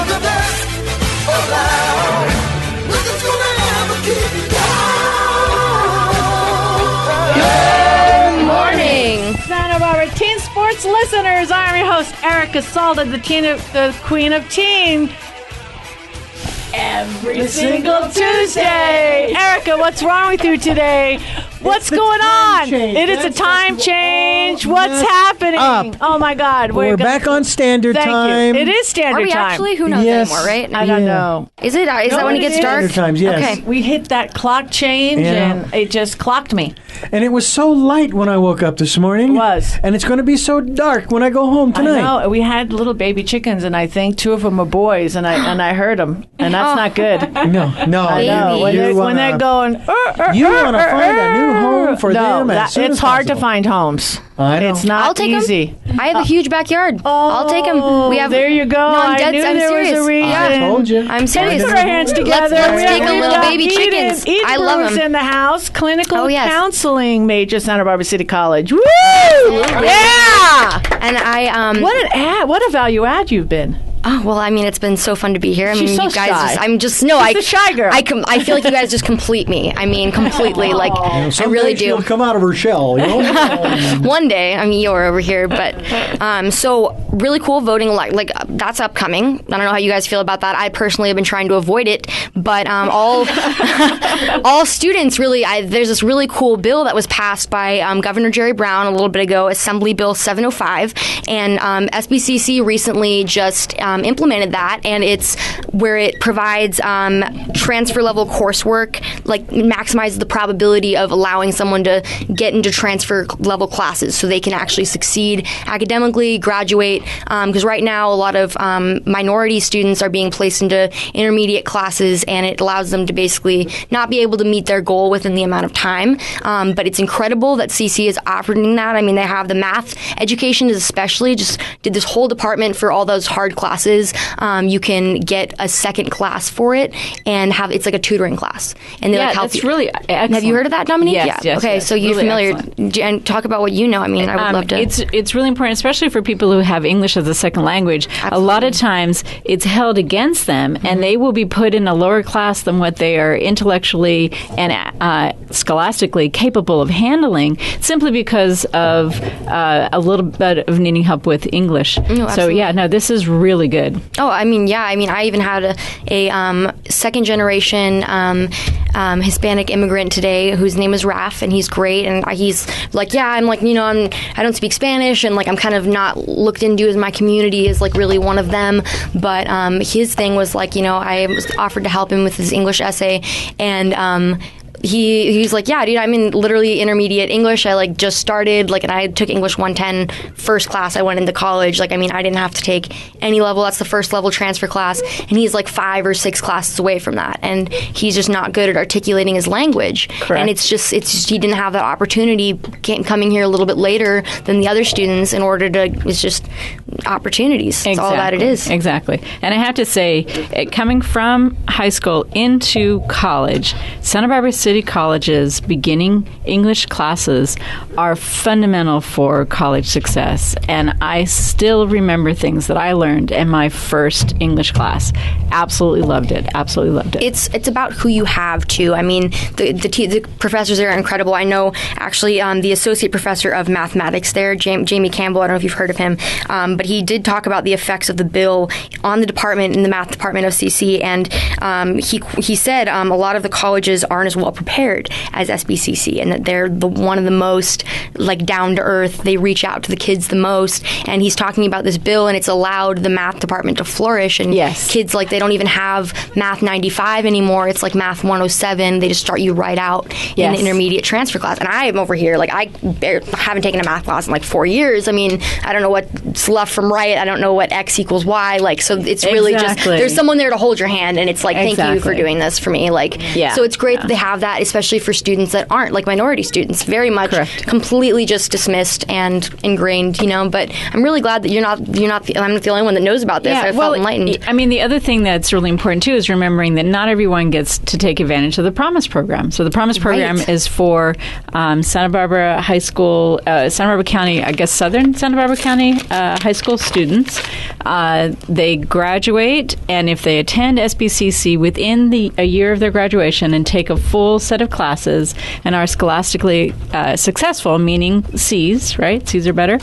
of the best around. Nothing's gonna ever keep you down. Good morning, Santa Barbara Teen Sports listeners. I'm your host, Erica Salda, the Queen of Teen. Every single Tuesday. Erica, what's wrong with you today? What's going on? It is a time change. What's happening? Oh my God. We're back on standard time. It is standard time. Are we actually? Who knows anymore, right? I don't know. Is it? Is that when it gets dark? Standard times, yes. Okay. We hit that clock change and it just clocked me. And it was so light when I woke up this morning. It was. And it's going to be so dark when I go home tonight. I know. We had little baby chickens, and I think 2 of them were boys, and I heard them, and that's not good. No. I know. When they're going, you want to find a new home for them as soon as it's hard to possible. find homes. I know. It's not I'll take easy. I have a huge backyard. I'll take them. There you go. No, I'm dead. I knew I'm there serious. was a reason. I told you. I'm serious. Let's put our hands together. Let's take We've a little got baby chickens. Eden I love Brewer's them. in the house. Clinical counseling major, Santa Barbara City College. Woo! Yeah! And I What a value add you've been. Oh, well, I mean, it's been so fun to be here. I mean, She's so you guys shy. She's the shy girl. I feel like you guys just complete me. I mean, completely. Like, I really do. She'll come out of her shell, you know? One day, I mean, you're over here, but so really cool voting. Like that's upcoming. I don't know how you guys feel about that. I personally have been trying to avoid it, but all students really. There's this really cool bill that was passed by Governor Jerry Brown a little bit ago, Assembly Bill 705, and SBCC recently just implemented that, and it's where it provides transfer level coursework, like maximizes the probability of allowing someone to get into transfer level classes so they can actually succeed academically, graduate, because right now a lot of minority students are being placed into intermediate classes, and it allows them to basically not be able to meet their goal within the amount of time, but it's incredible that CC is offering that. I mean, they have the math education is especially just did this whole department for all those hard classes. You can get a second class for it and have it's like a tutoring class, and they like help that's you. really excellent. Have you heard of that, Dominique? Yes, yeah. yes. Okay, yes. so you're Really familiar excellent. and talk about what you know. I mean, I would love to. It's really important, especially for people who have English as a second language. Absolutely. A lot of times it's held against them, and they will be put in a lower class than what they are intellectually and scholastically capable of handling, simply because of a little bit of needing help with English. So yeah, no, this is really good. Oh, I mean, yeah. I mean, I even had a second generation Hispanic immigrant today whose name is Raf, and he's great. And he's like, yeah, I'm like, I don't speak Spanish, and like I'm kind of not looked into as my community is like really one of them. But his thing was like, I was offered to help him with his English essay, and he's like, yeah, dude, I'm in literally intermediate English. I like just started, like, and I took English 110 first class. I went into college. Like, I mean, I didn't have to take any level. That's the first level transfer class. And he's like 5 or 6 classes away from that. And he's just not good at articulating his language. Correct. And it's just he didn't have that opportunity coming here a little bit later than the other students in order to, it's just opportunities. That's all that it is. Exactly. And I have to say, coming from high school into college, Santa Barbara City College's beginning English classes are fundamental for college success. And I still remember things that I learned in my first English class. Absolutely loved it. Absolutely loved it. It's about who you have too. I mean, the professors there are incredible. I know actually the associate professor of mathematics there, Jamie Campbell. I don't know if you've heard of him, but he did talk about the effects of the bill on the department, in the math department of CC, and he said a lot of the colleges aren't as well prepared as SBCC, and that they're one of the most like down to earth. They reach out to the kids the most, and he's talking about this bill, and it's allowed the math department to flourish. And kids like they don't even have math 95 anymore. It's like math 107. They just start you right out in the intermediate transfer class. And I am over here like I haven't taken a math class in like 4 years. I mean, I don't know what's left from right. I don't know what X equals Y. Like, so it's really just there's someone there to hold your hand, and it's like thank you for doing this for me. Like, so it's great that they have that. that, especially for students that aren't like minority students, very much completely just dismissed and ingrained, but I'm really glad that I'm not the only one that knows about this. I felt enlightened. I mean, the other thing that's really important too is remembering that not everyone gets to take advantage of the Promise program. So the Promise program is for Santa Barbara High School, Santa Barbara County, I guess Southern Santa Barbara County high school students. They graduate, and if they attend SBCC within a year of their graduation and take a full set of classes and are scholastically successful, meaning C's, right? C's are better.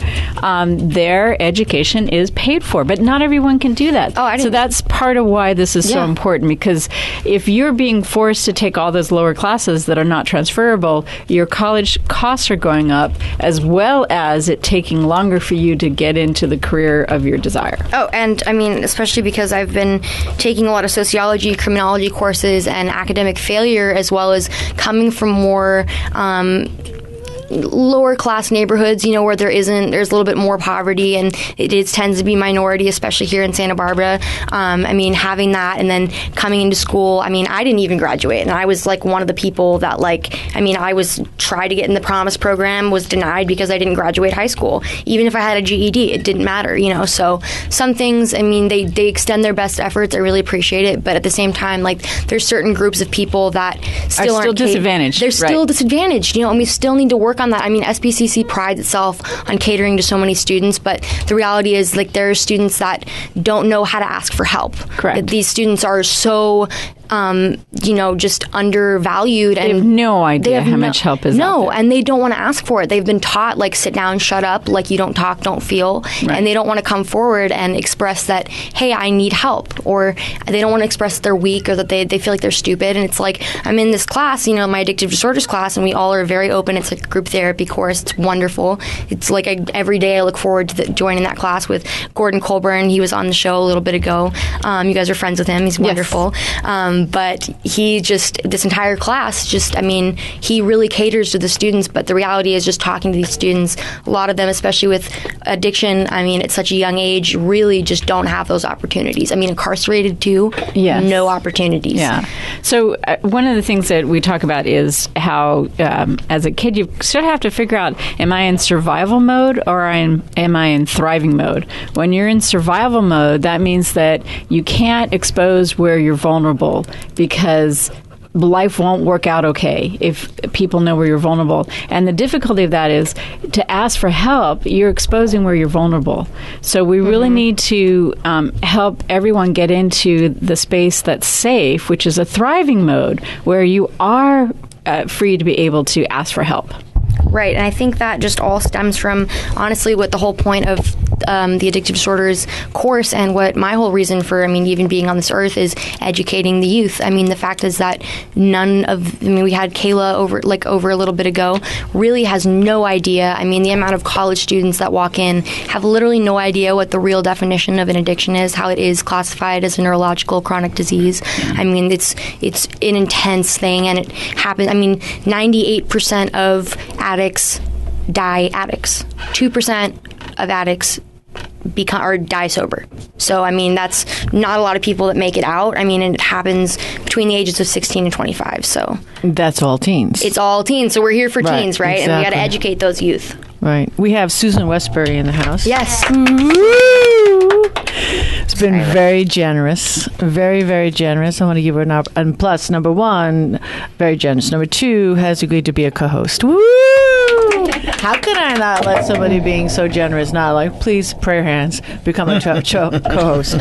Their education is paid for, but not everyone can do that. So that's part of why this is so important, because if you're being forced to take all those lower classes that are not transferable, your college costs are going up, as well as it taking longer for you to get into the career of your desire. Oh, and I mean, especially because I've been taking a lot of sociology, criminology courses, and academic failure, as well as coming from more lower class neighborhoods, where there's a little bit more poverty, and it tends to be minority, especially here in Santa Barbara. I mean, having that and then coming into school, I mean, I didn't even graduate, and I was like one of the people that I was tried to get in the Promise program, was denied because I didn't graduate high school. Even if I had a GED, it didn't matter, so some things, I mean, they extend their best efforts. I really appreciate it, but at the same time, there's certain groups of people that still aren't disadvantaged. They're still disadvantaged, and we still need to work on that. I mean, SBCC prides itself on catering to so many students, but the reality is, there are students that don't know how to ask for help. Correct. These students are so just undervalued, and they have no idea how much help is out there. And they don't want to ask for it. They've been taught, sit down, shut up, you don't talk, don't feel, and they don't want to come forward and express that, hey, I need help, or they don't want to express that they're weak, or that they feel like they're stupid. And it's I'm in this class, my addictive disorders class, and we all are very open. It's a group therapy course. It's wonderful. It's every day I look forward to joining that class with Gordon Colburn. He was on the show a little bit ago. You guys are friends with him. He's wonderful. But he this entire class, he really caters to the students. But the reality is, just talking to these students, a lot of them, especially with addiction, at such a young age, really just don't have those opportunities. Incarcerated too, no opportunities. Yeah. So one of the things that we talk about is how, as a kid, you sort of have to figure out, am I in survival mode or am I in thriving mode? When you're in survival mode, that means that you can't expose where you're vulnerable, because life won't work out okay if people know where you're vulnerable. And the difficulty of that is, to ask for help, you're exposing where you're vulnerable. So we really need to help everyone get into the space that's safe, which is a thriving mode, where you are free to be able to ask for help. Right, and I think that just all stems from, honestly, what the whole point of the addictive disorders course, and what my whole reason for, even being on this earth, is educating the youth. The fact is that we had Kayla over a little bit ago, really has no idea. The amount of college students that walk in have literally no idea what the real definition of an addiction is, how it is classified as a neurological chronic disease. It's an intense thing, and it happens. 98% of addicts die addicts. 2% of addicts die sober. So, that's not a lot of people that make it out. And it happens between the ages of 16 and 25. So that's all teens. It's all teens. So we're here for teens, right? Exactly. And we got to educate those youth. Right. We have Susan Westberry in the house. Yes. It's been very generous. Very, very generous. I want to give her and plus, number one, very generous. Number two, has agreed to be a co-host. Woo! How can I not let somebody being so generous not please, prayer hands, become a co-host?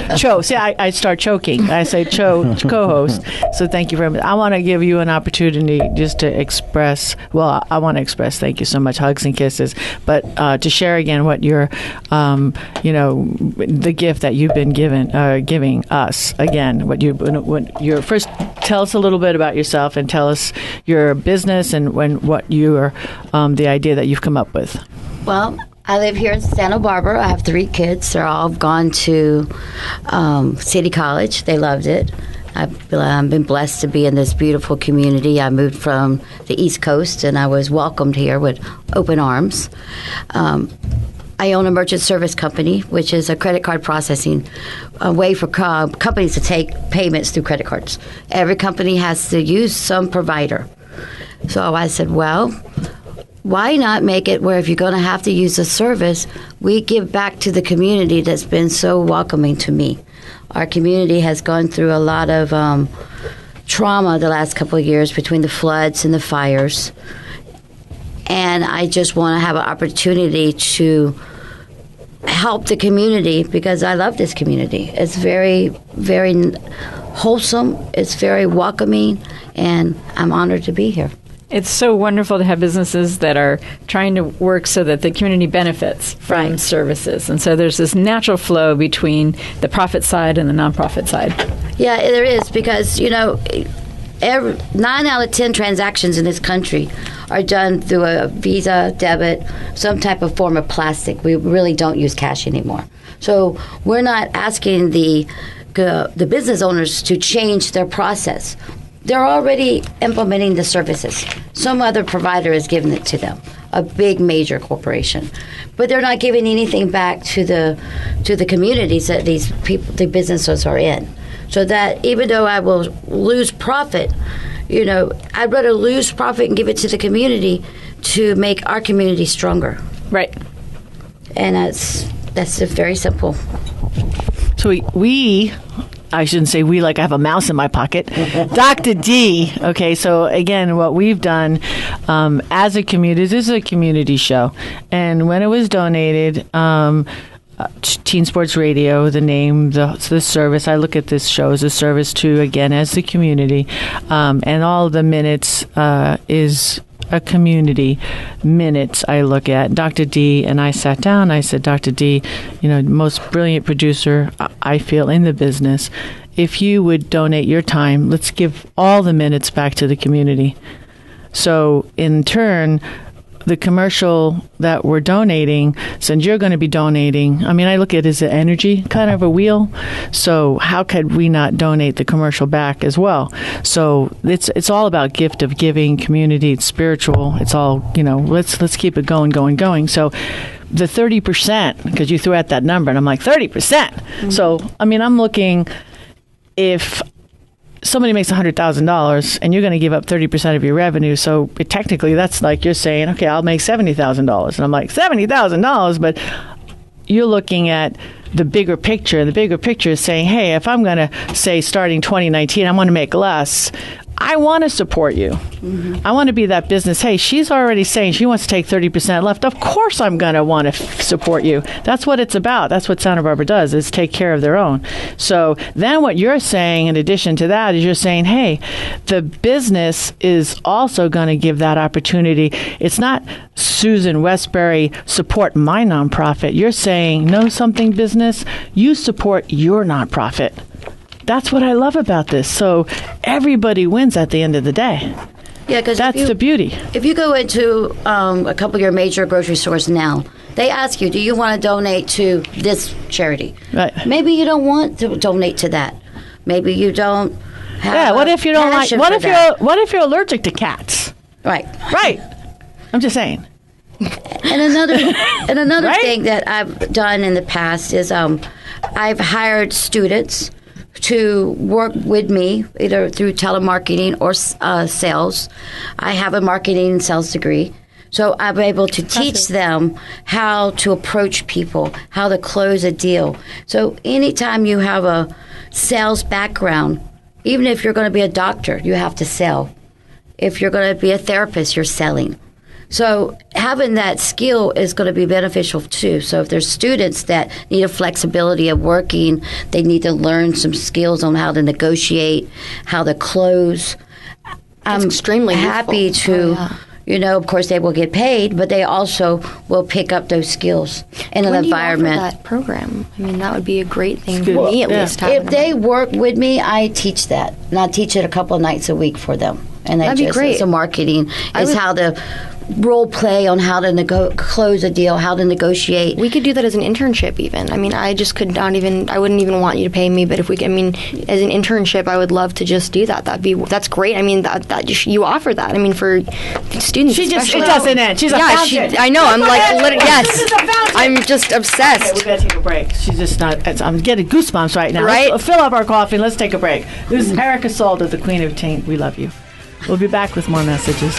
See, I start choking. I say co-host. So thank you very much. I want to give you an opportunity just to express, I want to express thank you so much, hugs and kisses, but to share again what your, the gift that you've been giving us. Again, what you're first, tell us a little bit about yourself, and tell us your business and what your, the idea that you've come up with. Well, I live here in Santa Barbara. I have 3 kids. They're all gone to City College. They loved it. I've been blessed to be in this beautiful community. I moved from the East Coast, and I was welcomed here with open arms. I own a merchant service company, which is a credit card processing, a way for companies to take payments through credit cards. Every company has to use some provider. So I said, well, why not make it where if you're going to have to use a service, we give back to the community that's been so welcoming to me. Our community has gone through a lot of trauma the last couple of years between the floods and the fires. And I just want to have an opportunity to help the community because I love this community. It's very, very wholesome. It's very welcoming, and I'm honored to be here. It's so wonderful to have businesses that are trying to work so that the community benefits from services. And so there's this natural flow between the profit side and the nonprofit side. Yeah, there is because, 9 out of 10 transactions in this country are done through a Visa, debit, some type of form of plastic. We really don't use cash anymore. So we're not asking the business owners to change their process. They're already implementing the services. Some other provider is giving it to them, a big major corporation. But they're not giving anything back to the communities that these people, the businesses are in. So that even though I will lose profit, I'd rather lose profit and give it to the community to make our community stronger. Right. And that's just very simple. So we I shouldn't say we like I have a mouse in my pocket. Dr. D. Okay, so again, what we've done as a community, this is a community show. And when it was donated, Teen Sports Radio, the name, the service, I look at this show as a service to, again, as the community. And all the minutes is a community minutes I look at. Dr. D and I sat down. I said, Dr. D, most brilliant producer I feel in the business. If you would donate your time, let's give all the minutes back to the community. So in turn, the commercial that we're donating, since you're going to be donating, I look at it as an energy kind of a wheel. So how could we not donate the commercial back as well? So it's all about gift of giving, community, it's spiritual. It's all, let's keep it going. So the 30%, because you threw out that number, and I'm like, 30%. Mm-hmm. So, I'm looking, if somebody makes $100,000 and you're going to give up 30% of your revenue. So technically that's like you're saying, okay, I'll make $70,000. And I'm like, $70,000, but you're looking at the bigger picture. The bigger picture is saying, hey, if I'm going to say starting 2019, I want to make less, I want to support you. Mm-hmm. I want to be that business. Hey, she's already saying she wants to take 30% left. Of course I'm going to want to support you. That's what it's about. That's what Santa Barbara does, is take care of their own. So then what you're saying in addition to that is you're saying, hey, the business is also going to give that opportunity. It's not Susan Westberry support my nonprofit. You're saying, know something business, you support your nonprofit. That's what I love about this. So everybody wins at the end of the day. Yeah, because that's the beauty. If you go into a couple of your major grocery stores now, they ask you, do you want to donate to this charity? Right. Maybe you don't want to donate to that. Maybe you don't have Yeah, what if you don't like what if you're allergic to cats? Right. Right. I'm just saying. And another right? thing that I've done in the past is I've hired students to work with me either through telemarketing or sales. I have a marketing and sales degree. So I'm able to teach them how to approach people, how to close a deal. So anytime you have a sales background, even if you're going to be a doctor, you have to sell. If you're going to be a therapist, you're selling. So having that skill is going to be beneficial too. So if there's students that need a flexibility of working, they need to learn some skills on how to negotiate, how to close. I'm extremely happy to, of course they will get paid, but they also will pick up those skills in an environment. Do you offer that program? That would be a great thing for me at least. If they work with me, I teach that. And I teach it a couple of nights a week for them. And that'd be great. So marketing is how to role play on how to close a deal, how to negotiate. We could do that as an internship even. I just could not even, I wouldn't even want you to pay me, but if we could, as an internship, I would love to just do that. That's great. That you offer that. For students. It doesn't end. She's a fountain. I know. I'm like, literally, yes. I'm just obsessed. Okay, we gotta take a break. She's just not, I'm getting goosebumps right now. Right? Let's fill up our coffee and let's take a break. This is Erica Salda, the Queen of Taint. We love you. We'll be back with more messages.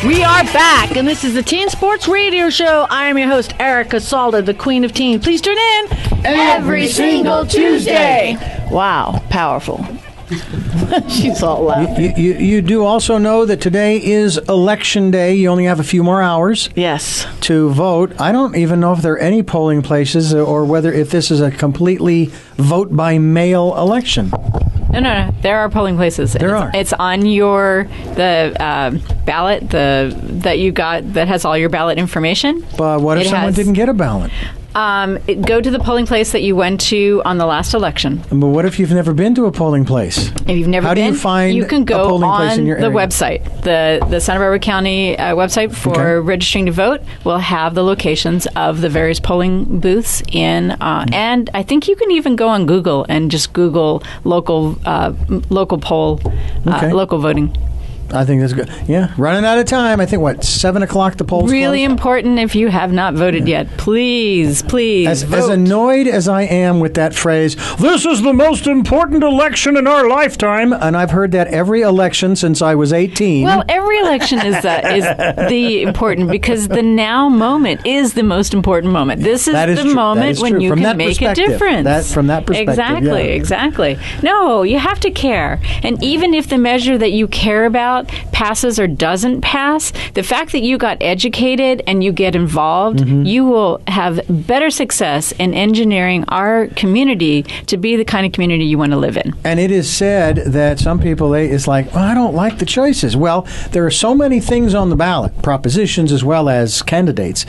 We are back, and this is the Teen Sports Radio Show. I am your host, Erica Salda, the Queen of Teen. Please tune in every single Tuesday. Wow, powerful. She's all laughing. You do also know that today is Election Day. You only have a few more hours. Yes. To vote. I don't even know if there are any polling places or whether if this is a completely vote by mail election. No. There are polling places. There are. It's on the ballot that you got that has all your ballot information. But what if someone didn't get a ballot? Go to the polling place that you went to on the last election. But what if you've never been to a polling place? If you've never How been, do you find you can a go polling place in your on the area? website. The Santa Barbara County website for registering to vote will have the locations of the various polling booths in, and I think you can even go on Google and just Google local poll, local voting. I think that's good. Yeah, running out of time. I think, 7 o'clock the polls Really close? important if you have not voted yet. Please vote. As annoyed as I am with that phrase, this is the most important election in our lifetime, and I've heard that every election since I was 18. Well, every election is the important because the now moment is the most important moment. This is the moment when you can make a difference. From that perspective, Exactly. No, you have to care. And even if the measure that you care about passes or doesn't pass, the fact that you got educated and you get involved, you will have better success in engineering our community to be the kind of community you want to live in. And it is said that some people, it's like, I don't like the choices. Well, there are so many things on the ballot, propositions as well as candidates.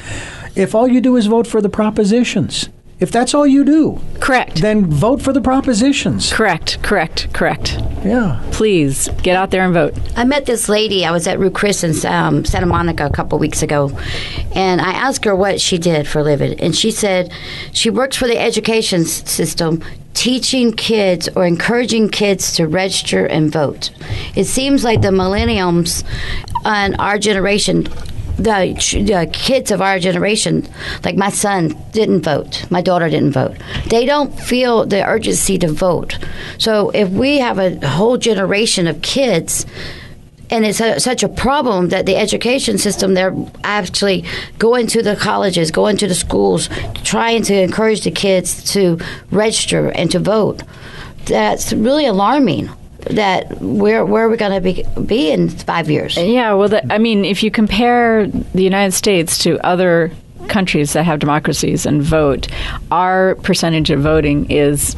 If all you do is vote for the propositions, if that's all you do, correct, then vote for the propositions. Correct. Yeah. Please get out there and vote. I met this lady. I was at Route Chris in Santa Monica a couple weeks ago, and I asked her what she did for a living, and she said she works for the education system, teaching kids or encouraging kids to register and vote. It seems like the millennials and our generation, the kids of our generation, like my son didn't vote, my daughter didn't vote. They don't feel the urgency to vote. So if we have a whole generation of kids, and it's such a problem that the education system, they're actually going to the colleges, going to the schools, trying to encourage the kids to register and to vote. That's really alarming. That where are we going to be in 5 years? Yeah, well, if you compare the United States to other countries that have democracies and vote, our percentage of voting is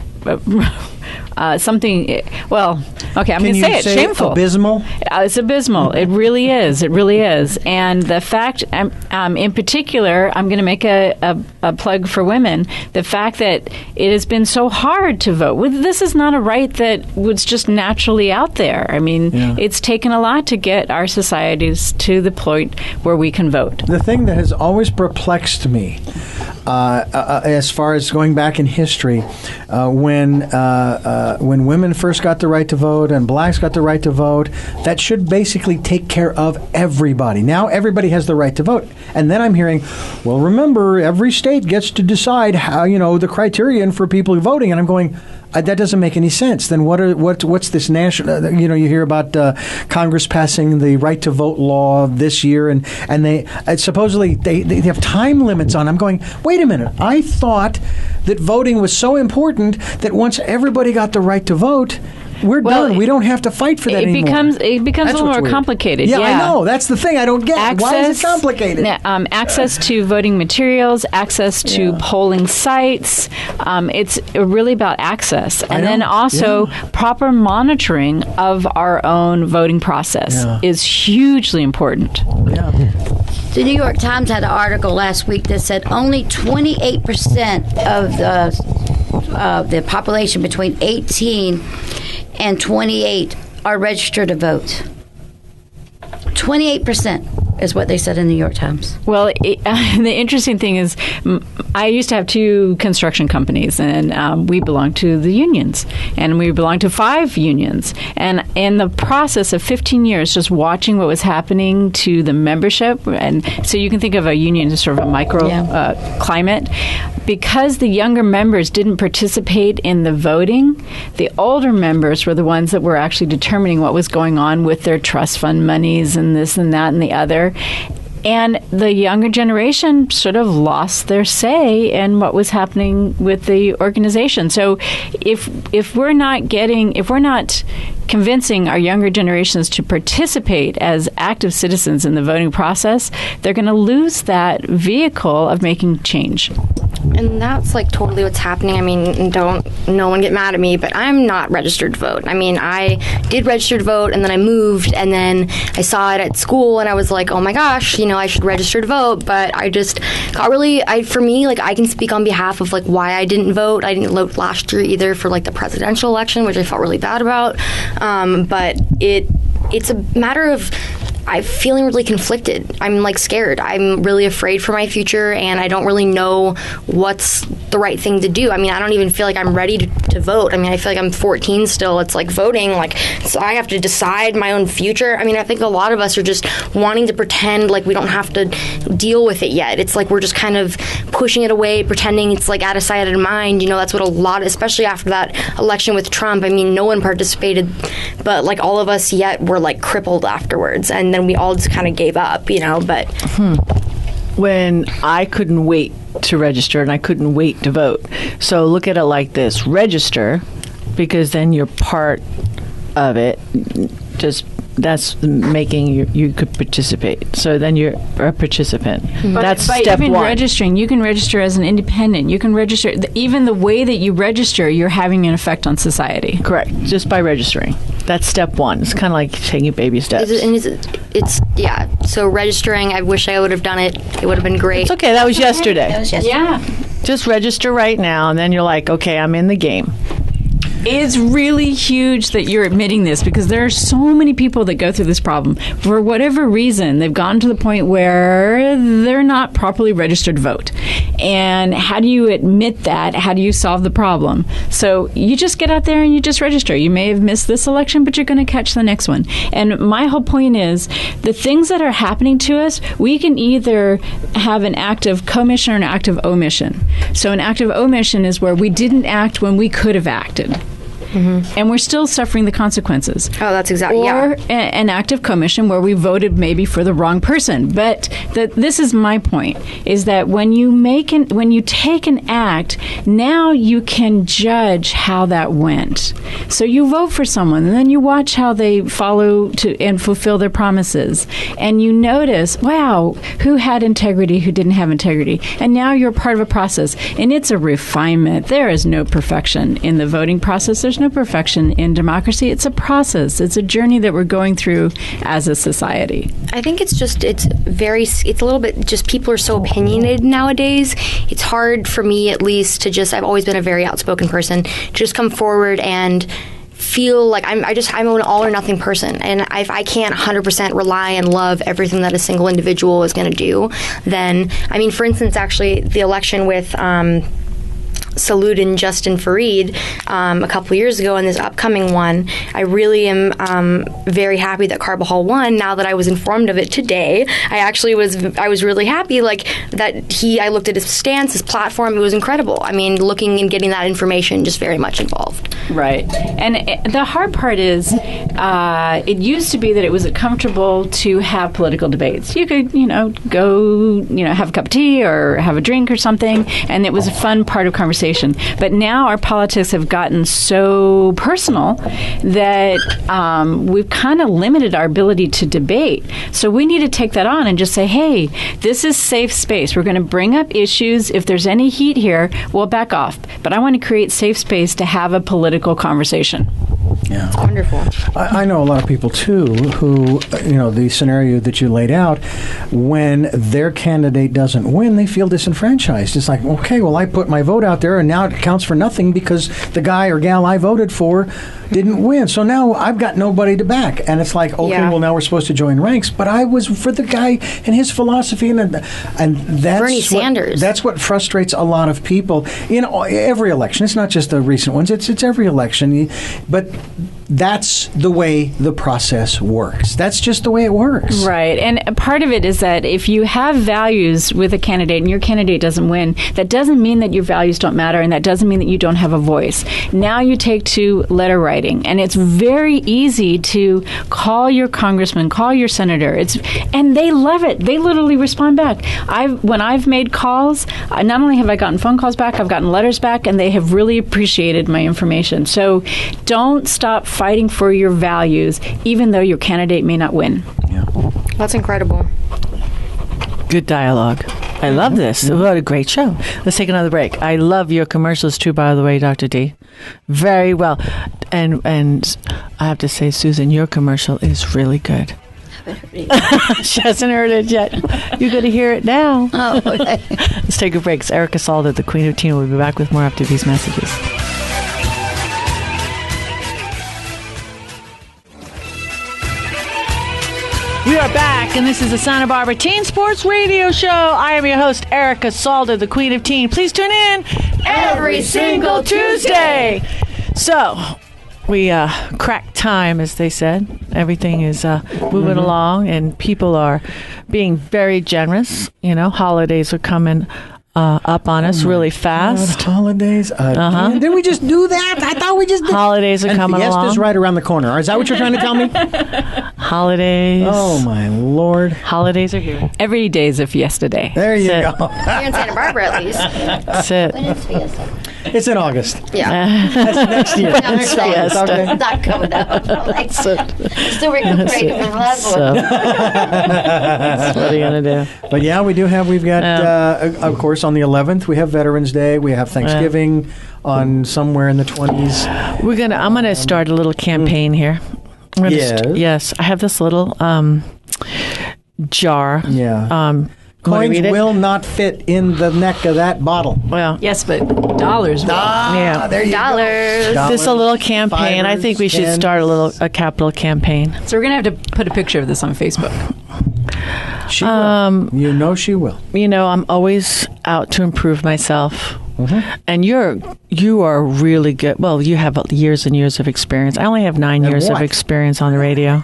something. Well, okay, I'm going to say it. Shameful. Abysmal. It's abysmal. It really is. It really is. And the fact, in particular, I'm going to make a plug for women. The fact that it has been so hard to vote. This is not a right that was just naturally out there. It's taken a lot to get our societies to the point where we can vote. The thing that has always perplexed me, as far as going back in history, when women first got the right to vote and blacks got the right to vote, that should basically take care of everybody. Now everybody has the right to vote. And then I'm hearing, well, remember, every state gets to decide how, the criterion for people voting. And I'm going, that doesn't make any sense. Then what's this national? You hear about Congress passing the right to vote law this year, and they supposedly they have time limits on. I'm going, wait a minute. I thought that voting was so important that once everybody got the right to vote, we're done. We don't have to fight for that anymore. It becomes a little more complicated. Yeah, I know. That's the thing I don't get. Why is it complicated? Access to voting materials, access to polling sites. It's really about access. And then also proper monitoring of our own voting process is hugely important. Yeah. The New York Times had an article last week that said only 28% of the population between 18 and 28 are registered to vote. 28%. is what they said in the New York Times. Well, the interesting thing is, I used to have 2 construction companies, and we belonged to the unions, and we belonged to 5 unions. And in the process of 15 years, just watching what was happening to the membership, and so you can think of a union as sort of a micro climate, because the younger members didn't participate in the voting, the older members were the ones that were actually determining what was going on with their trust fund monies and this and that and the other. And the younger generation sort of lost their say in what was happening with the organization. So if we're not convincing our younger generations to participate as active citizens in the voting process, they're going to lose that vehicle of making change. And that's like totally what's happening. I mean, no one get mad at me, but I'm not registered to vote. I mean, I did register to vote, and then I moved, and then I saw it at school, and I was like, oh my gosh, I should register to vote. But I just got really, for me, like, I can speak on behalf of like why I didn't vote. I didn't vote last year either for like the presidential election, which I felt really bad about. But it's a matter of I'm feeling really conflicted. I'm like scared. I'm really afraid for my future, and I don't really know what's the right thing to do. I mean, I don't even feel like I'm ready to vote. I mean, I feel like I'm 14 still. It's like voting, like, so I have to decide my own future. I mean, I think a lot of us are just wanting to pretend like we don't have to deal with it yet. It's like we're just kind of pushing it away, pretending it's like out of sight, out of mind. That's what a lot, especially after that election with Trump. I mean, no one participated, but like all of us yet were like crippled afterwards. And then we all just kind of gave up, but... When I couldn't wait to register and I couldn't wait to vote. So look at it like this. Register, because then you're part of it. That's making you could participate. So then you're a participant. That's by step even one. Registering, you can register as an independent. You can register, even the way that you register, you're having an effect on society. Correct. Just by registering. That's step one. It's kind of like taking baby steps. So registering, I wish I would have done it. It would have been great. It's okay. That was yesterday. Yeah. Just register right now, and then you're like, okay, I'm in the game. It's really huge that you're admitting this, because there are so many people that go through this problem. For whatever reason, they've gotten to the point where they're not properly registered to vote. And how do you admit that? How do you solve the problem? So you just get out there and you just register. You may have missed this election, but you're going to catch the next one. And my whole point is, the things that are happening to us, we can either have an act of commission or an act of omission. So an act of omission is where we didn't act when we could have acted. Mm-hmm. And we're still suffering the consequences. Oh, that's exactly, or an act of commission where we voted maybe for the wrong person. But this is my point, is that when you take an act, now you can judge how that went. So you vote for someone, and then you watch how they follow to and fulfill their promises. And you notice, wow, who had integrity, who didn't have integrity. And now you're part of a process. And it's a refinement. There is no perfection in the voting process. There's no perfection in democracy. It's a process. It's a journey that we're going through as a society. I think it's a little bit just people are so opinionated nowadays. It's hard for me, at least, I've always been a very outspoken person, to just come forward and feel like I'm an all or nothing person, and if I can't 100% rely and love everything that a single individual is going to do, then, I mean, for instance, actually, the election with Salud and Justin Farid a couple years ago, and this upcoming one, I really am very happy that Carbajal won. Now that I was informed of it today, I was really happy, like, that I looked at his stance, his platform. It was incredible. I mean, looking and getting that information, just very much involved. Right. And the hard part is, it used to be that it was comfortable to have political debates. You could, go, have a cup of tea or have a drink or something, and it was a fun part of conversation. But now our politics have gotten so personal that we've kind of limited our ability to debate. So we need to take that on and just say, hey, this is safe space. We're going to bring up issues. If there's any heat here, we'll back off. But I want to create safe space to have a political conversation. Yeah. It's wonderful. I know a lot of people, too, who, the scenario that you laid out, when their candidate doesn't win, they feel disenfranchised. It's like, okay, well, I put my vote out there, and now it counts for nothing because the guy or gal I voted for didn't win. So now I've got nobody to back. And it's like, okay, well, now we're supposed to join ranks. But I was for the guy and his philosophy. And that's Bernie Sanders. That's what frustrates a lot of people. Every election. It's not just the recent ones. It's every election. But that's the way the process works. That's just the way it works. Right. And part of it is that if you have values with a candidate and your candidate doesn't win, that doesn't mean that your values don't matter, and that doesn't mean that you don't have a voice. Now you take to letter writing, and it's very easy to call your congressman, call your senator. And they love it. They literally respond back. When I've made calls, not only have I gotten phone calls back, I've gotten letters back, and they have really appreciated my information. So don't stop fighting for your values, even though your candidate may not win. Yeah. That's incredible. Good dialogue. I love this. What a great show. Let's take another break. I love your commercials too, by the way, Dr. D. Very well. And I have to say, Susan, your commercial is really good. She hasn't heard it yet. You're going to hear it now. Oh, okay. Let's take a break. It's Erica Salda, the Queen of Teen. We'll be back with more after these messages. We are back, and this is the Santa Barbara Teen Sports Radio Show. I am your host, Erica Salda, the Queen of Teen. Please tune in every single Tuesday. So, we cracked time, as they said. Everything is moving along, and people are being very generous. Holidays are coming up on us really fast. God, holidays again? Didn't we just do that? I thought we just did. Holidays are coming along. Fiesta's right around the corner. Is that what you're trying to tell me? Holidays. Oh, my Lord. Holidays are here. Every day is a fiesta day. There you That's go. Here in Santa Barbara, at least. That's it. When is Fiesta? It's in August. Yeah. That's next year. Next Fiesta. August, okay. It's not coming up. Like, still recuperating from the last So, one. what are you going to do? But yeah, we've got, of course, on the 11th, we have Veterans Day. We have Thanksgiving on somewhere in the 20s. I'm going to start a little campaign here. Yes. I have this little jar. Yeah. Coins will not fit in the neck of that bottle. Well, Yes, but dollars will. yeah. There you Dollars. go. This is a little campaign. I think we should Fivers, start a capital campaign. So we're going to have to put a picture of this on Facebook. She will. She will. I'm always out to improve myself. And you are really good. Well, you have years and years of experience. I only have 9 years of what? experience on the radio.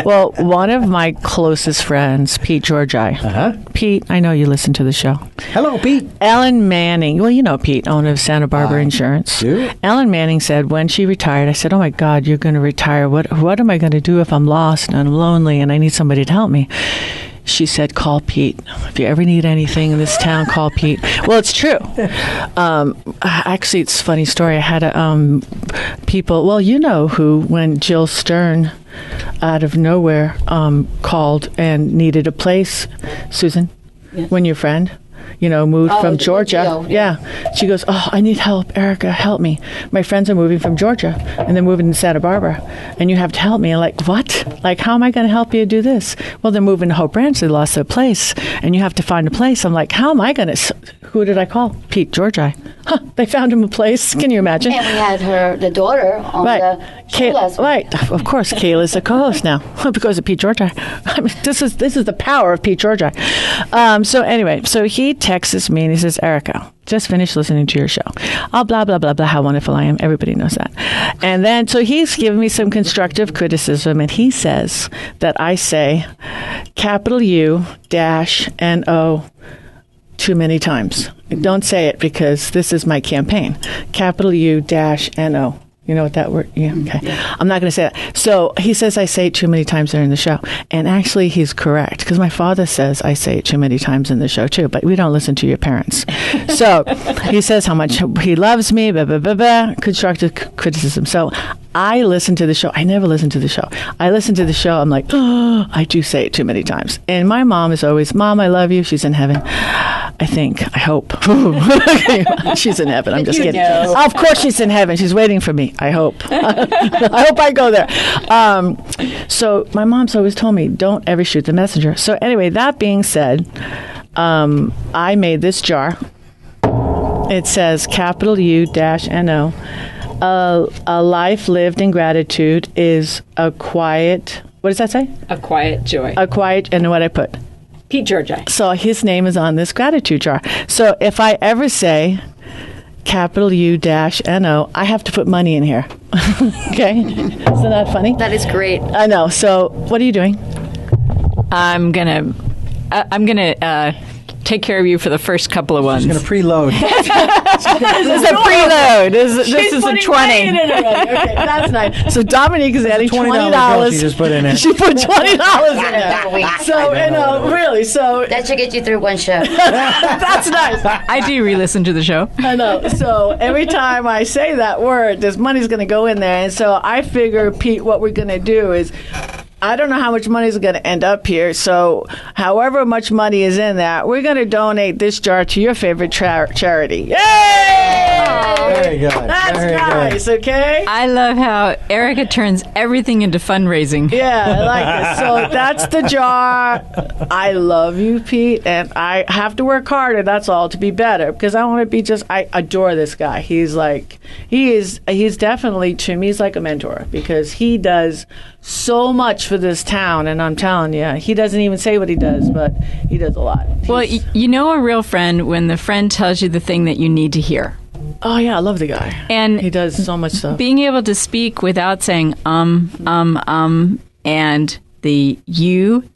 Well, one of my closest friends, Pete Georgi. Pete, I know you listen to the show. Hello, Pete. Ellen Manning. Well, you know Pete, owner of Santa Barbara Insurance. do. Ellen Manning said when she retired, I said, "Oh my God, you're going to retire. What am I going to do if I'm lost and I'm lonely and I need somebody to help me?" She said, "Call Pete. If you ever need anything in this town, call Pete." Well, it's true. Actually, it's a funny story. I had people, well, you know who, when Jill Stern out of nowhere called and needed a place, Susan, when your friend, moved from Georgia. Yeah. She goes, "Oh, I need help. Erica, help me. My friends are moving from Georgia and they're moving to Santa Barbara and you have to help me." I'm like, "What? Like, how am I going to help you do this?" "Well, they're moving to Hope Branch. They lost their place and you have to find a place." I'm like, "How am I going to?" Who did I call? Pete Georgi. They found him a place. Can you imagine? And we had the daughter on the show last week. Right. Of course, Kayla's the co-host now because of Pete Georgi. I mean, this is the power of Pete Georgi. So anyway, so he texts me and he says, "Erica, just finished listening to your show. Oh, blah, blah, blah, blah, how wonderful I am." Everybody knows that. And then, so he's giving me some constructive criticism, and he says that I say capital U-N-O too many times. Don't say it because this is my campaign. Capital U-N-O. You know what that word? Yeah, okay. I'm not going to say that. So he says I say it too many times during the show. And actually, he's correct because my father says I say it too many times in the show, too. But we don't listen to your parents. So he says how much he loves me, blah, blah, blah, blah, constructive criticism. So I listen to the show. I never listen to the show. I listen to the show. I'm like, oh, I do say it too many times. And my mom is always, "Mom, I love you." She's in heaven. I think. I hope. She's in heaven. I'm just kidding. know. Of course she's in heaven. She's waiting for me. I hope. I hope I go there. So my mom's always told me, don't ever shoot the messenger. So anyway, that being said, I made this jar. It says capital U-NO. A life lived in gratitude is a quiet, what does that say? A quiet joy. A quiet, and what I put? Pete Georgi. So his name is on this gratitude jar. So if I ever say capital U-NO, I have to put money in here. Okay? Isn't that funny? That is great. I know. So what are you doing? I'm gonna take care of you for the first couple of ones. She's going to preload. This is a preload. This is a 20. Okay, that's nice. So Dominique is adding $20 bill she just put in it. She put $20 in it. So, really, so That should get you through one show. that's nice. I do re-listen to the show. I know. So every time I say that word, this money's going to go in there. And so I figure, Pete, what we're going to do is, I don't know how much money is going to end up here. So however much money is in that, we're going to donate this jar to your favorite charity. Yay! Very good. That's Very nice, okay? I love how Erica turns everything into fundraising. Yeah, I like this. So that's the jar. I love you, Pete, and I have to work harder, that's all, to be better, because I want to be I adore this guy. He's definitely, to me, he's like a mentor, because he does so much for this town, and I'm telling you, he doesn't even say what he does, but he does a lot. Well, you know a real friend when the friend tells you the thing that you need to hear. Oh, yeah, I love the guy. And he does so much stuff. Being able to speak without saying and the U-N-O.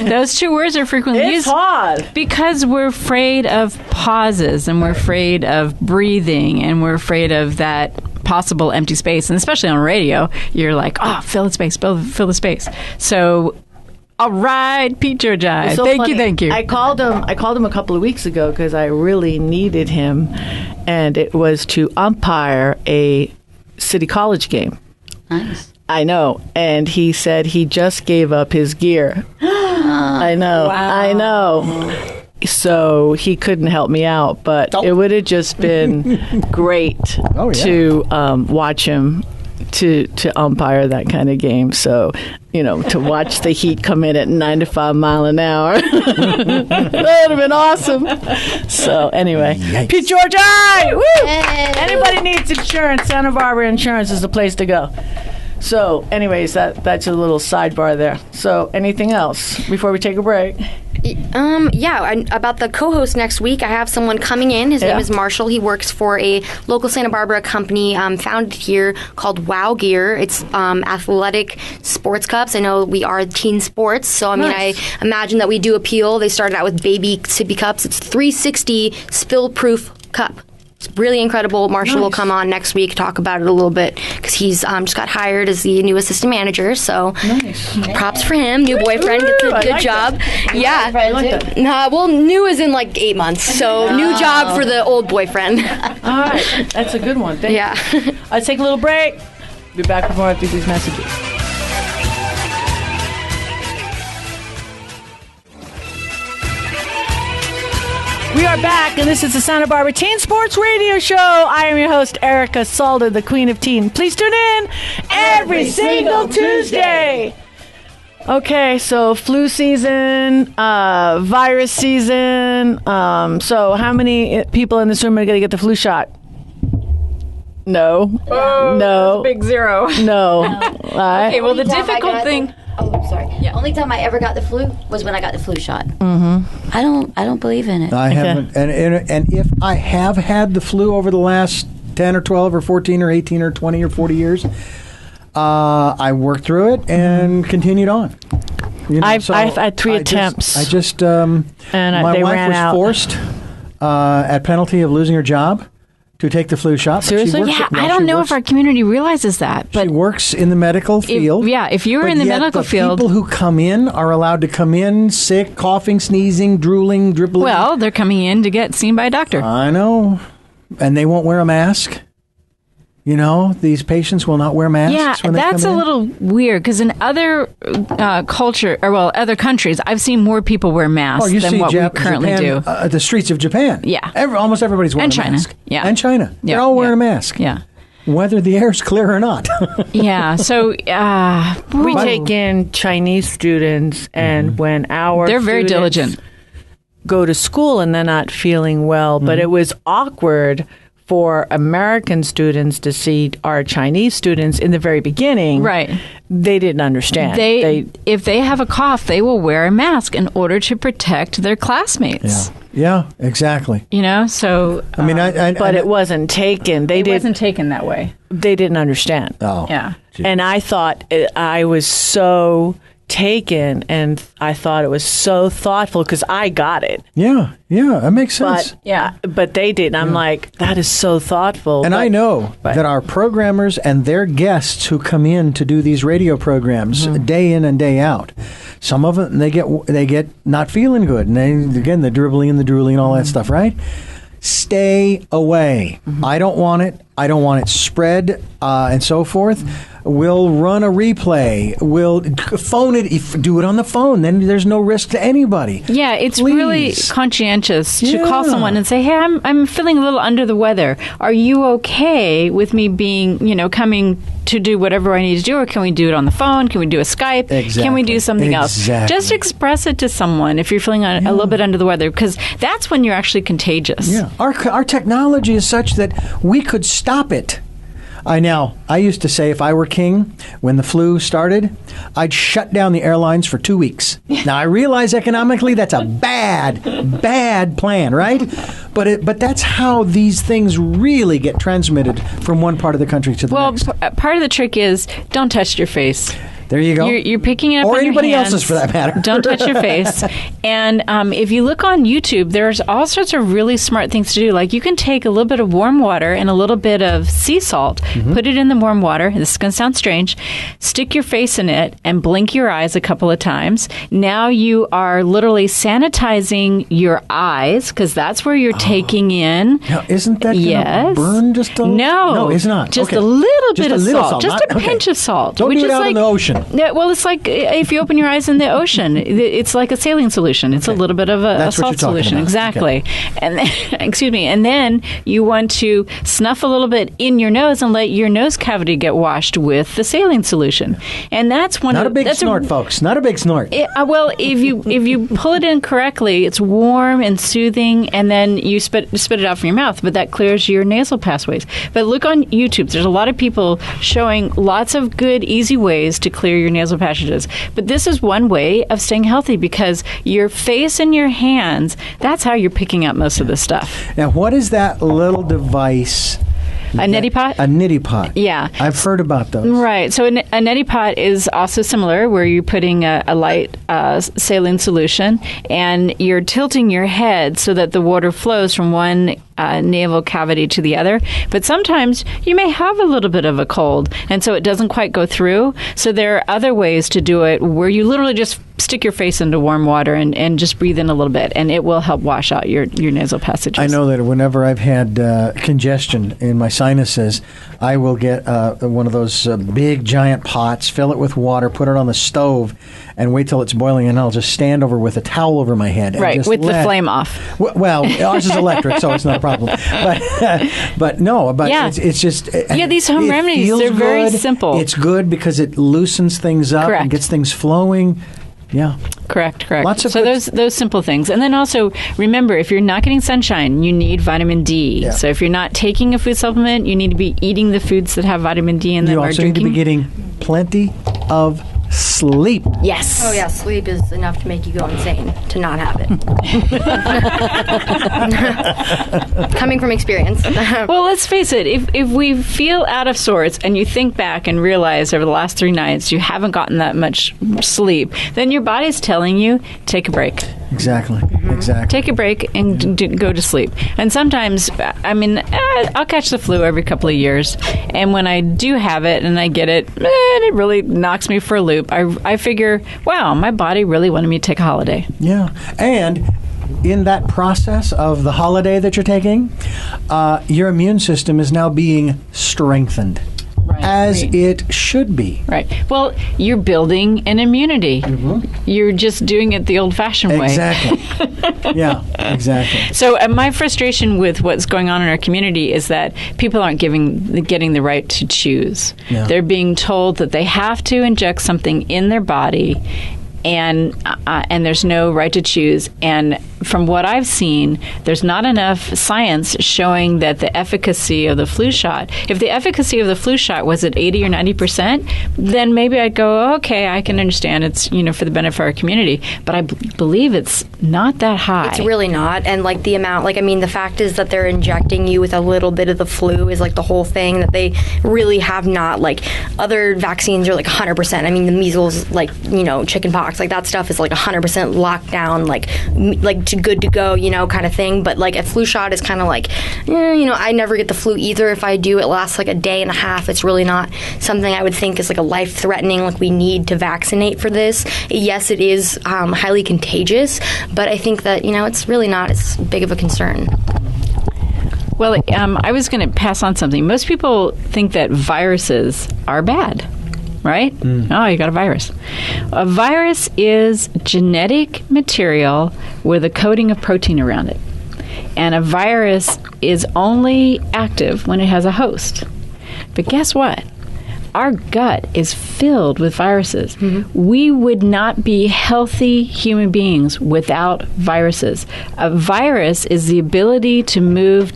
Those two words are frequently It's used. hard. Because we're afraid of pauses, and we're afraid of breathing, and we're afraid of that possible empty space. And especially on radio, you're like, oh, fill the space, fill the space. So, all right, Pete Georgi. So Thank funny. you, thank you. I called him a couple of weeks ago because I really needed him, and it was to umpire a City College game. Nice. I know. And he said he just gave up his gear. I know. Wow. I know. So he couldn't help me out, but it would have just been great to watch him to umpire that kind of game. So, to watch the Heat come in at 95 miles an hour. That would have been awesome. So anyway, Yikes. Pete Georgi! Woo! Anybody needs insurance, Santa Barbara Insurance is the place to go. So anyways, that's a little sidebar there. So anything else before we take a break? About the co-host next week, I have someone coming in. His name is Marshall. He works for a local Santa Barbara company founded here called Wow Gear. It's athletic sports cups. I know we are teen sports, so I imagine that we do appeal. They started out with baby sippy cups. It's 360 spill-proof cup. It's really incredible. Marshall will come on next week, talk about it a little bit, because he's just got hired as the new assistant manager. So props for him. New boyfriend, gets a good job. Yeah. Well, new is in like 8 months. So new job for the old boyfriend. All right. That's a good one. Thank you. Let's take a little break. Be back with more after these messages. We are back, and this is the Santa Barbara Teen Sports Radio Show. I am your host, Erica Salda, the Queen of Teen. Please tune in every single Tuesday. Okay, so flu season, virus season. So how many people in this room are going to get the flu shot? No. Oh, no. Big zero. No. Okay, well, the difficult thing... Oh, sorry. Yeah. Only time I ever got the flu was when I got the flu shot. Mm-hmm. I don't believe in it. I haven't. And if I have had the flu over the last 10 or 12 or 14 or 18 or 20 or 40 years, I worked through it and continued on. I've had 3 attempts. My they wife ran was out. forced at penalty of losing her job to take the flu shot. Seriously? I don't know if our community realizes that. But she works in the medical field. If you're in the medical field... people who come in are allowed to come in sick, coughing, sneezing, drooling, dribbling. Well, they're coming in to get seen by a doctor. I know. And they won't wear a mask. These patients will not wear masks when they come in. that's a little weird because in other other countries, I've seen more people wear masks than what we currently do. The streets of Japan. Yeah. Almost everybody's wearing And a China. mask. Yeah. And China. They're all wearing a mask. Yeah. Whether the air's clear or not. Yeah. So We take in Chinese students, and when they're very students diligent. go to school and they're not feeling well, but it was awkward for American students to see our Chinese students in the very beginning. Right. They didn't understand. If they have a cough, they will wear a mask in order to protect their classmates. Yeah, exactly. So I mean, but it wasn't taken. it wasn't taken that way. They didn't understand. Oh. Yeah. And I thought I was so taken, and I thought it was so thoughtful because I got it. Yeah, that makes sense. But they didn't. I'm like, that is so thoughtful. And I know that our programmers and their guests who come in to do these radio programs day in and day out, some of them they get not feeling good, and the dribbling and the drooling and all that stuff, right? Stay away. I don't want it. I don't want it spread and so forth. We'll run a replay. We'll phone it. Do it on the phone. Then there's no risk to anybody. Yeah, it's Please. really conscientious to call someone and say, "Hey, I'm feeling a little under the weather. Are you okay with me being, coming to do whatever I need to do, or can we do it on the phone? Can we do a Skype? Exactly. Can we do something else?" Just express it to someone if you're feeling a little bit under the weather, because that's when you're actually contagious. Yeah, our technology is such that we could stop it. I used to say if I were king, when the flu started, I'd shut down the airlines for 2 weeks. Now, I realize economically that's a bad plan, right? But that's how these things really get transmitted from one part of the country to the next. Well, part of the trick is don't touch your face. There you go. You're picking it up or on anybody your hands. else's for that matter. Don't touch your face. And if you look on YouTube, there's all sorts of really smart things to do. Like you can take a little bit of warm water and a little bit of sea salt, put it in the warm water. This is going to sound strange. Stick your face in it and blink your eyes a couple of times. Now you are literally sanitizing your eyes because that's where you're taking in. Now, isn't that going to burn just a little? No, it's not. Just Okay. a little Just bit a of little salt. Just a pinch of salt. Don't which do it is out in the ocean. Yeah, well, it's like if you open your eyes in the ocean, it's like a saline solution. It's a little bit of a salt solution. About. Exactly. Okay. And then, excuse me. And then you want to snuff a little bit in your nose and let your nose cavity get washed with the saline solution. And that's one. Not a big snort, folks. Not a big snort. Well, if you pull it in correctly, it's warm and soothing, and then you spit it out from your mouth. But that clears your nasal pathways. But look on YouTube. There's a lot of people showing lots of good, easy ways to clear your nasal passages. But this is one way of staying healthy because your face and your hands, that's how you're picking up most of this stuff. Now, what is that little device? A neti pot? A neti pot. Yeah. I've heard about those. Right. So a neti pot is also similar where you're putting a light saline solution and you're tilting your head so that the water flows from one naval cavity to the other. But sometimes you may have a little bit of a cold, and so it doesn't quite go through. So there are other ways to do it where you literally just stick your face into warm water and just breathe in a little bit, and it will help wash out your nasal passages. I know that whenever I've had congestion in my sinuses, I will get one of those big giant pots, fill it with water, put it on the stove, and wait till it's boiling, and I'll just stand over with a towel over my head. And right, just with the flame off. Well, ours is electric, so it's not a problem. But Yeah. it's just... These home remedies, they're very simple. It's good because it loosens things up and gets things flowing. Yeah. Correct. So those simple things. And then also, remember, if you're not getting sunshine, you need vitamin D. Yeah. So if you're not taking a food supplement, you need to be eating the foods that have vitamin D in them. You also need to be getting plenty of sleep. Yes. Oh, yeah. Sleep is enough to make you go insane to not have it. Coming from experience. Well, let's face it. If we feel out of sorts and you think back and realize over the last 3 nights you haven't gotten that much sleep, then your body's telling you, take a break. Exactly. Take a break and go to sleep. And sometimes, I'll catch the flu every couple of years. And when I do have it and I get it, and it really knocks me for a loop, I figure, wow, my body really wanted me to take a holiday. Yeah. And in that process of the holiday that you're taking, your immune system is now being strengthened. As it should be. Right. Well, you're building an immunity. You're just doing it the old-fashioned way. Exactly. Yeah, exactly. So my frustration with what's going on in our community is that people aren't getting the right to choose. Yeah. They're being told that they have to inject something in their body, and there's no right to choose. And from what I've seen, there's not enough science showing that the efficacy of the flu shot. If the efficacy of the flu shot was at 80 or 90%, then maybe I'd go, okay, I can understand it's for the benefit of our community. But I believe it's not that high. It's really not. And the amount, the fact is that they're injecting you with a little bit of the flu is the whole thing, that they really have not. Other vaccines are 100%. I mean, the measles, chicken pox, that stuff is 100% locked down, good to go, kind of thing. But a flu shot is kind of I never get the flu either. If I do, it lasts a day and a half. It's really not something I would think is a life-threatening, we need to vaccinate for this. Yes, it is highly contagious, but I think that, it's really not as big of a concern. Well, I was going to pass on something. Most people think that viruses are bad. Right? Oh, you got a virus. A virus is genetic material with a coating of protein around it. And a virus is only active when it has a host. But guess what? Our gut is filled with viruses. We would not be healthy human beings without viruses. A virus is the ability to move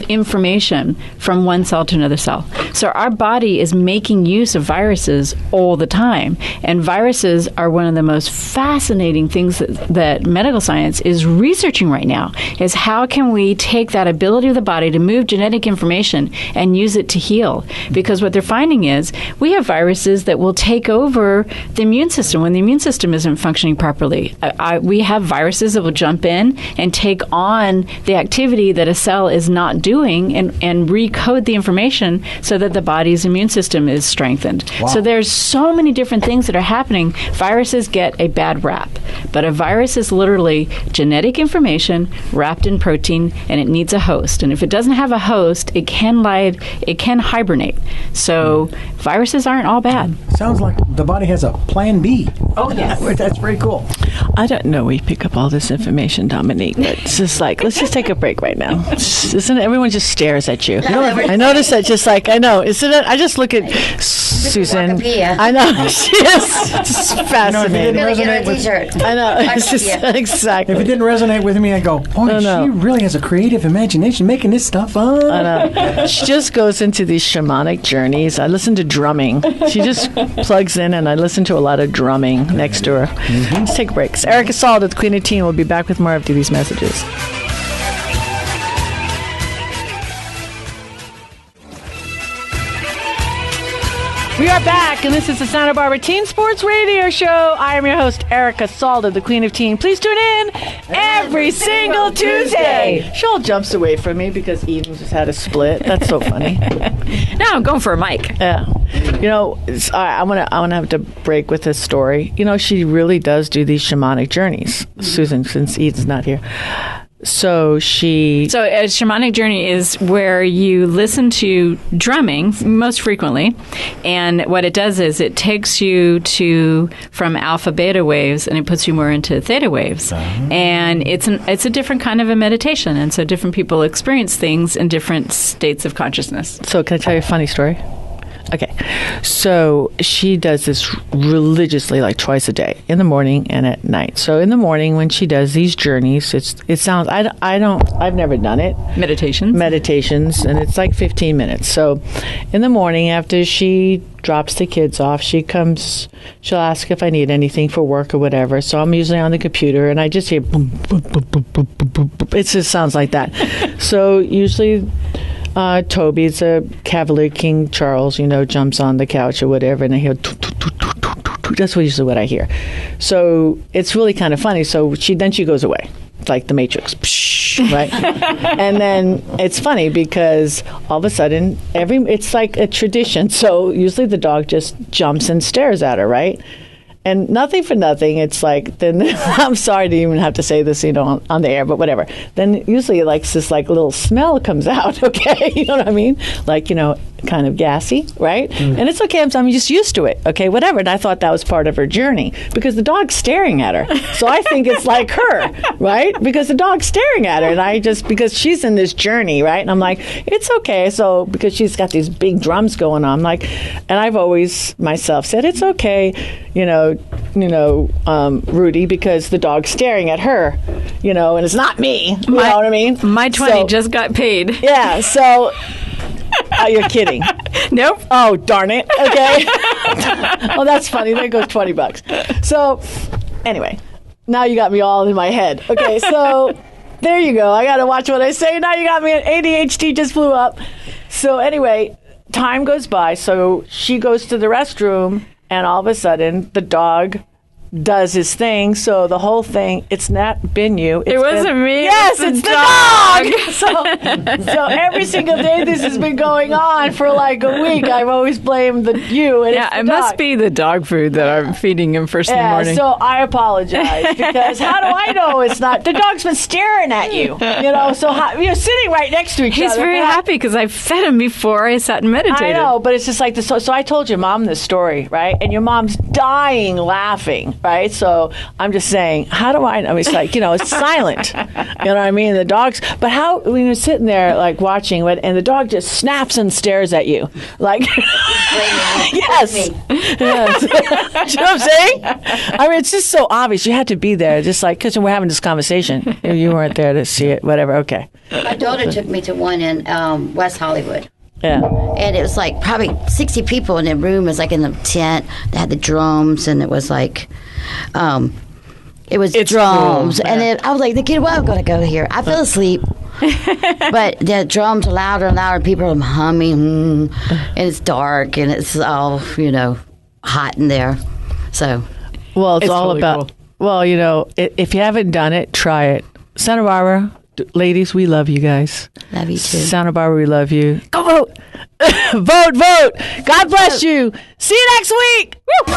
information from one cell to another cell. So our body is making use of viruses all the time. And viruses are one of the most fascinating things that medical science is researching right now, is how can we take that ability of the body to move genetic information and use it to heal? Because what they're finding is we have viruses that will take over the immune system when the immune system isn't functioning properly. We have viruses that will jump in and take on the activity that a cell is not doing and recode the information so that the body's immune system is strengthened. Wow. So there's so many different things that are happening. Viruses get a bad rap, but a virus is literally genetic information wrapped in protein, and it needs a host. And if it doesn't have a host, it can hibernate. So viruses aren't all bad. Sounds like the body has a plan B. Oh, yes. That's very cool. I don't know we pick up all this information, Dominique, but it's just let's just take a break right now. Isn't it? Everyone just stares at you. I notice that I know. Isn't it? I just look at Susan. I know. She is just fascinating. I know. It's just exactly. If it didn't resonate with me, I go, boy, she really has a creative imagination making this stuff up. I know. She just goes into these shamanic journeys. I listen to drumming. She just plugs in, and I listen to a lot of drumming next to her. Let's take breaks. Erica Salda, the Queen of Teen, will be back with more after these messages. We are back, and this is the Santa Barbara Teen Sports Radio Show. I am your host, Erica Salda, the Queen of Teen. Please tune in every single Tuesday. She all jumps away from me because Eden just had a split. That's so funny. No, I'm going for a mic. Yeah. I'm gonna have to break with this story. She really does do these shamanic journeys, Susan, since Eden's not here. So a shamanic journey is where you listen to drumming most frequently, and what it does is it takes you from alpha beta waves and it puts you more into theta waves, and it's a different kind of a meditation, and so different people experience things in different states of consciousness. So can I tell you a funny story? Okay, so she does this religiously, twice a day, in the morning and at night. So in the morning, when she does these journeys, I've never done it. Meditations, and it's 15 minutes. So in the morning, after she drops the kids off, she'll ask if I need anything for work or whatever. So I'm usually on the computer, and I just hear boom, boom, boom, boom, boom, boom, boom. It just sounds like that. So usually Toby's a Cavalier King Charles, jumps on the couch or whatever, and I hear that's usually what I hear. So it's really kind of funny. So she goes away, like the Matrix, right? And then it's funny because all of a sudden it's like a tradition. So usually the dog just jumps and stares at her, right? And nothing for nothing, it's like, then I'm sorry to even have to say this, on the air, but whatever. Then usually like this like little smell comes out, okay? You know what I mean? Like, kind of gassy, right? And it's okay, I'm just used to it, okay, whatever. And I thought that was part of her journey because the dog's staring at her. So I think it's like her, right? Because the dog's staring at her, and because she's in this journey, right? And I'm like, it's okay. So because she's got these big drums going on, I'm like, and I've always myself said, it's okay, Rudy, because the dog's staring at her, and it's not me. You know what I mean? My 20 just got paid. Yeah, so you're kidding. Nope. Oh, darn it. Okay. Oh, that's funny. There goes $20. So, anyway, now you got me all in my head. Okay, so there you go. I got to watch what I say. Now you got me. ADHD just flew up. So, anyway, time goes by. So she goes to the restroom, and all of a sudden, the dog does his thing. So the whole thing, it's not been you. It wasn't me. Yes, it's the dog. So every single day this has been going on for like a week. I've always blamed you. And it must be the dog food that I'm feeding him first in the morning. So I apologize because how do I know it's not? The dog's been staring at you. So you're sitting right next to each other. He's very happy because I fed him before I sat and meditated. I know, but it's just like this. So I told your mom this story, right? And your mom's dying laughing. Right, so I'm just saying, how do I know? It's like, it's silent. You know what I mean? The dogs, but how, when you're sitting there, like, watching it, and the dog just snaps and stares at you. Like, yes. You know what I'm saying? I mean, it's just so obvious. You had to be there, just like, because we're having this conversation. You weren't there to see it, whatever, okay. My daughter took me to one in West Hollywood. Yeah. And it was like probably 60 people in the room. It was like in the tent. They had the drums, and it was like, it's drums. Cool, and then I was like, I'm going to go here. I fell asleep. But the drums are louder and louder. People are humming, and it's dark, and it's all, hot in there. So. Well, it's all really about, cool. Well, if you haven't done it, try it. Santa Barbara. Ladies, we love you guys. Love you too. Santa Barbara, we love you. Go vote. vote. God bless you. See you next week. Woo!